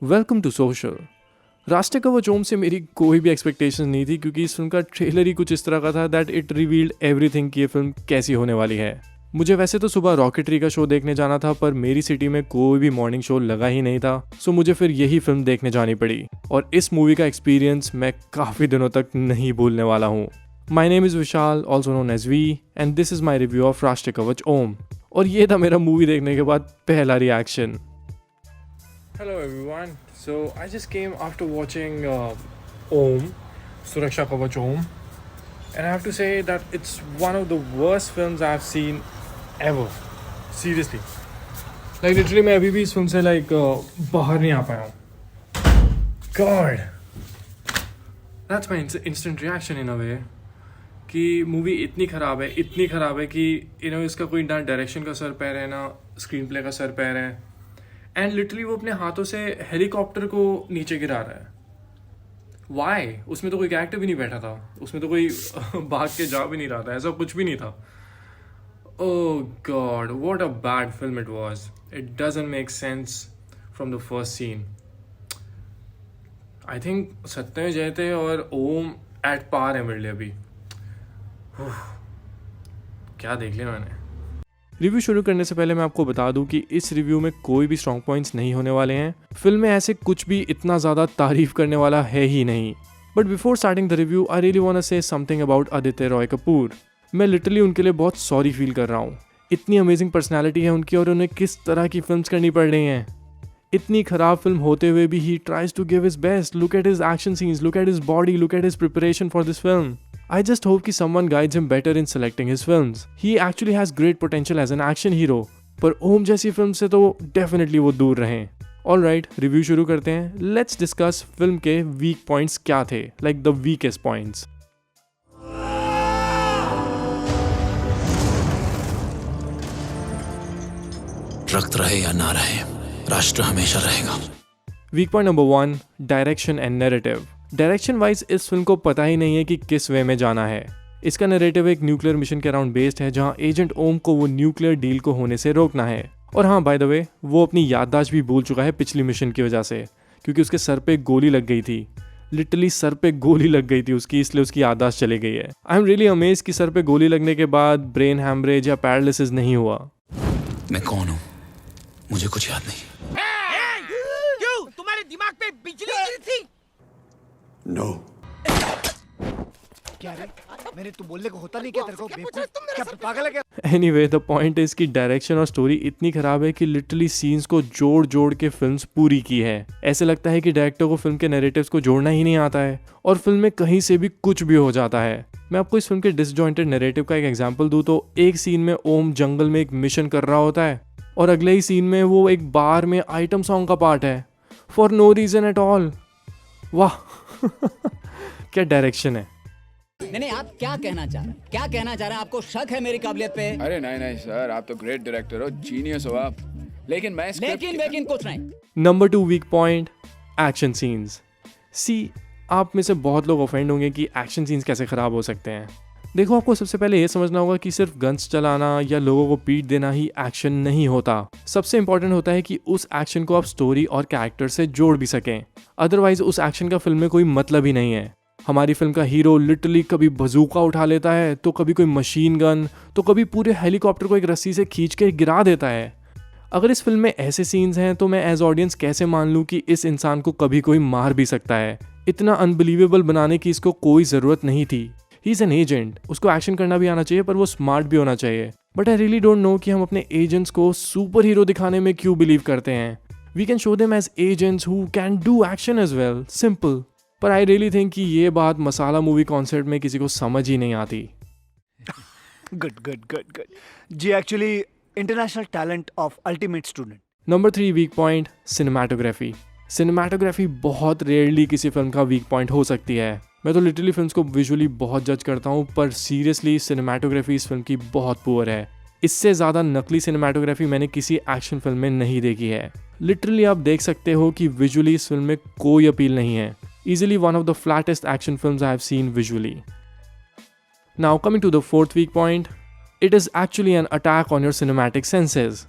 Welcome to social. राष्ट्रीय कवच ओम से मेरी कोई भी एक्सपेक्टेशन नहीं थी क्योंकि इस फिल्म का ट्रेलर ही कुछ इस तरह का था दैट इट रिवील्ड एवरीथिंग कि ये फिल्म कैसी होने वाली है। मुझे वैसे तो सुबह रॉकेटरी का शो देखने जाना था पर मेरी सिटी में कोई भी मॉर्निंग शो लगा ही नहीं था, सो मुझे फिर यही फिल्म देखने जानी पड़ी और इस मूवी का एक्सपीरियंस मैं काफ़ी दिनों तक नहीं भूलने वाला हूँ। My name is Vishal, also known as V, and this is my review of Rashtriya Kavach ओम। और ये था मेरा मूवी देखने के बाद पहला reaction. Hello everyone. So I just came after watching Om, Suraksha Kavach Om, and I have to say that it's one of the worst films I've seen ever. Seriously. Like literally मैं अभी भी इस film से बाहर नहीं आ पाया हूँ. God. That's my instant reaction in a way. कि मूवी इतनी ख़राब है कि इसका कोई ना डायरेक्शन का सर पैर है ना स्क्रीन प्ले का सर पैर है, एंड लिटरली वो अपने हाथों से हेलीकॉप्टर को नीचे गिरा रहा है। वाई? उसमें तो कोई कैरेक्टर भी नहीं बैठा था, उसमें तो कोई भाग के जा भी नहीं रहा था, ऐसा कुछ भी नहीं था। Oh god, what a bad film it was. It doesn't make sense from the first scene. I think Satyamev Jayate और ओम एट पार है मेरे लिए अभी। क्या देख लिया मैंने। रिव्यू शुरू करने से पहले मैं आपको बता दूं कि इस रिव्यू में कोई भी स्ट्रॉन्ग पॉइंट्स नहीं होने वाले हैं। फिल्म में ऐसे कुछ भी इतना ज़्यादा तारीफ करने वाला है ही नहीं। But before starting the review I really want to say something about Aditya Roy Kapoor. मैं लिटरली उनके लिए बहुत सॉरी फील कर रहा हूँ। इतनी अमेजिंग पर्सनैलिटी है उनकी और उन्हें किस तरह की फिल्म करनी पड़ रही हैं। इतनी खराब फिल्म होते हुए भी he tries to give his best. Look at his action scenes, look at his body, look at his preparation for this film. I just hope कि someone guides him better in selecting his films. He actually has great potential as an action hero. पर ओम जैसी film से तो definitely वो दूर रहें. Alright, review शुरू करते हैं. Let's discuss फिल्म के वीक पॉइंट्स क्या थे, like the weakest points. रक्त रहे या ना रहे, राष्ट्र हमेशा रहेगा. Weak point number 1, direction and narrative. Direction wise इस फिल्म को पता ही नहीं है कि किस वे में जाना है. इसका नैरेटिव एक न्यूक्लियर मिशन के अराउंड बेस्ड है जहां एजेंट ओम को वो न्यूक्लियर डील को होने से रोकना है. और हाँ, बाय द वे, वो अपनी याददाश्त भी भूल चुका है पिछली मिशन की वजह से, क्योंकि उसके सर पे गोली लग गई थी. लिटरली सर पे गोली लग गई थी उसकी, इसलिए उसकी याददाश्त चली गई है. आई एम रियली अमेज कि सर पे गोली लगने के बाद ब्रेन हैमरेज या पैरालिसिस नहीं हुआ. मैं कौन हूँ मुझे कुछ याद नहीं. क्यों? तुम्हारे दिमाग पे बिजली गिरी थी? नो. क्या रे? मैंने तो बोलने को होता नहीं क्या तेरे को? क्या पागल है क्या? एनीवे, द पॉइंट इज कि डायरेक्शन और स्टोरी इतनी खराब है कि लिटरली सीन्स को जोड़ जोड़ के फिल्म्स पूरी की है. ऐसे लगता है कि डायरेक्टर को फिल्म के नैरेटिव्स को जोड़ना ही नहीं आता है और फिल्म में कहीं से भी कुछ भी हो जाता है. मैं आपको इस फिल्म के डिसजॉइंटेड नैरेटिव का एक एग्जांपल दूं तो एक सीन में ओम जंगल में एक मिशन कर रहा होता है और अगले ही सीन में वो एक बार में आइटम सॉन्ग का पार्ट है for no reason at all. वाह क्या डायरेक्शन है. नहीं, आप क्या कहना चाह रहे हैं? क्या कहना चाह रहे हैं? आपको शक है मेरी काबिलियत पे? अरे नहीं सर, आप तो ग्रेट डायरेक्टर हो, जीनियस हो आप. लेकिन मैं लेकिन कुछ नहीं. Number 2 weak point, action scenes. See, आप में से बहुत लोग ऑफेंड होंगे कि एक्शन सीन्स कैसे खराब हो सकते हैं. देखो, आपको सबसे पहले ये समझना होगा कि सिर्फ गन्स चलाना या लोगों को पीट देना ही एक्शन नहीं होता. सबसे इंपॉर्टेंट होता है कि उस एक्शन को आप स्टोरी और कैरेक्टर से जोड़ भी सकें. अदरवाइज उस एक्शन का फिल्म में कोई मतलब ही नहीं है. हमारी फिल्म का हीरो लिटरली कभी बंदूका उठा लेता है तो कभी कोई मशीन गन तो कभी पूरे हेलीकॉप्टर को एक रस्सी से खींच के गिरा देता है. अगर इस फिल्म में ऐसे सीन्स हैं तो मैं एज ऑडियंस कैसे मान लूँ कि इस इंसान को कभी कोई मार भी सकता है. इतना अनबिलीवेबल बनाने की इसको कोई ज़रूरत नहीं थी. ही इज़ एन एजेंट, उसको एक्शन करना भी आना चाहिए पर वो स्मार्ट भी होना चाहिए. But I really don't know कि हम अपने एजेंट्स को सुपर हीरो दिखाने में क्यों बिलीव करते हैं. We can show them as agents who can do action as well, simple. पर आई रियली थिंक कि ये बात मसाला मूवी कॉन्सेप्ट में किसी को समझ ही नहीं आती. गुड. जी actually international talent of ultimate student. Number 3 weak point, cinematography. Cinematography बहुत रेयरली किसी फिल्म का वीक पॉइंट हो सकती है. मैं तो लिटरली फिल्म्स को विजुअली बहुत जज करता हूँ पर सीरियसली सिनेमाटोग्राफी इस फिल्म की बहुत पुअर है. इससे ज़्यादा नकली सिनेमाटोग्राफी मैंने किसी एक्शन फिल्म में नहीं देखी है. लिटरली आप देख सकते हो कि विजुअली इस फिल्म में कोई अपील नहीं है. Easily one of the flattest action films I have seen visually. Now coming to the 4th weak point, it is actually an attack on your cinematic senses.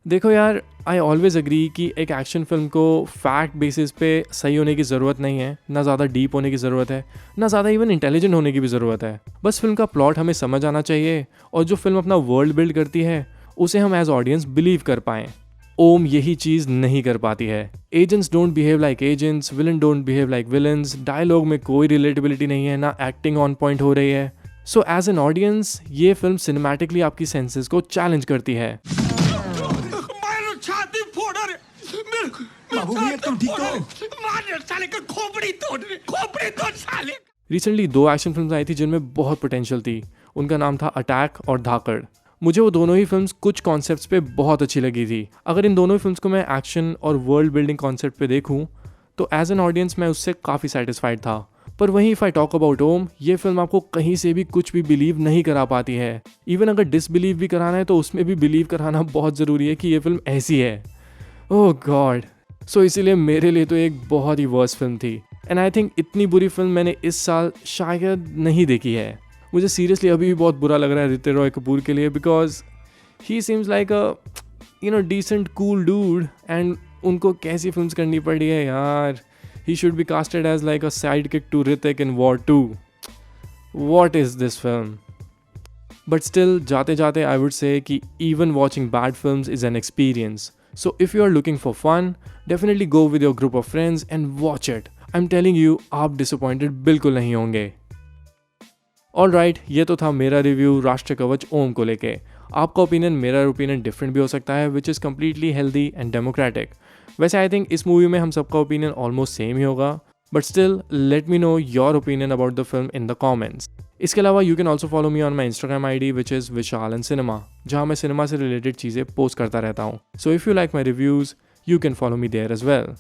देखो यार, आई ऑलवेज एग्री कि एक action film को fact basis पे सही होने की ज़रूरत नहीं है, ना ज़्यादा डीप होने की ज़रूरत है, ना ज़्यादा इवन इंटेलिजेंट होने की भी ज़रूरत है। बस फिल्म का प्लॉट हमें समझ आना चाहिए और जो फिल्म अपना वर्ल्ड बिल्ड करती है उसे हम एज ऑडियंस बिलीव कर पाएँ। ओम यही चीज़ नहीं कर पाती है। Agents don't behave like agents, villain don't behave like villains, dialogue में कोई रिलेटेबिलिटी नहीं है, ना एक्टिंग ऑन पॉइंट हो रही है। सो एज एन ऑडियंस ये फिल्म सिनेमैटिकली आपकी सेंसेस को चैलेंज करती है। रिसेंटली 2 एक्शन फिल्म्स आई थी जिनमें बहुत पोटेंशियल थी। उनका नाम था अटैक और धाकड़। मुझे वो दोनों ही फिल्म्स कुछ कॉन्सेप्ट्स पे बहुत अच्छी लगी थी। अगर इन दोनों ही फिल्म्स को मैं एक्शन और वर्ल्ड बिल्डिंग कॉन्सेप्ट पे देखूं तो एज एन ऑडियंस मैं उससे काफ़ी सेटिस्फाइड था। पर वहीं इफ़ आई टॉक अबाउट ओम, ये फिल्म आपको कहीं से भी कुछ भी बिलीव नहीं करा पाती है। इवन अगर डिसबिलीव भी कराना है तो उसमें भी बिलीव कराना बहुत ज़रूरी है कि ये फिल्म ऐसी है। ओह गॉड। सो इसीलिए मेरे लिए तो एक बहुत ही वर्स्ट फिल्म थी। एंड आई थिंक इतनी बुरी फिल्म मैंने इस साल शायद नहीं देखी है। मुझे सीरियसली अभी भी बहुत बुरा लग रहा है ऋतिक रॉय कपूर के लिए, because he seems like a decent cool dude and उनको कैसी फिल्म्स करनी पड़ी है यार। He should be casted as like a sidekick to Hrithik in War 2. What is this film? But still, जाते जाते I would say कि even watching bad films is an experience. So if you are looking for fun, definitely go with your group of friends and watch it. I'm telling you, आप disappointed बिल्कुल नहीं होंगे। Alright, ये तो था मेरा review राष्ट्र कवच ओम को लेके। आपका ओपिनियन मेरा ओपिनियन डिफरेंट भी हो सकता है, which is completely healthy and democratic. वैसे आई थिंक इस मूवी में हम सबका ओपिनियन ऑलमोस्ट सेम ही होगा, but still let me know your opinion about the film in the comments. इसके अलावा you can also follow me on my Instagram ID which is Vishal and cinema, जहाँ मैं cinema से related चीज़ें post करता रहता हूँ। So if you like my reviews you can follow me there as well.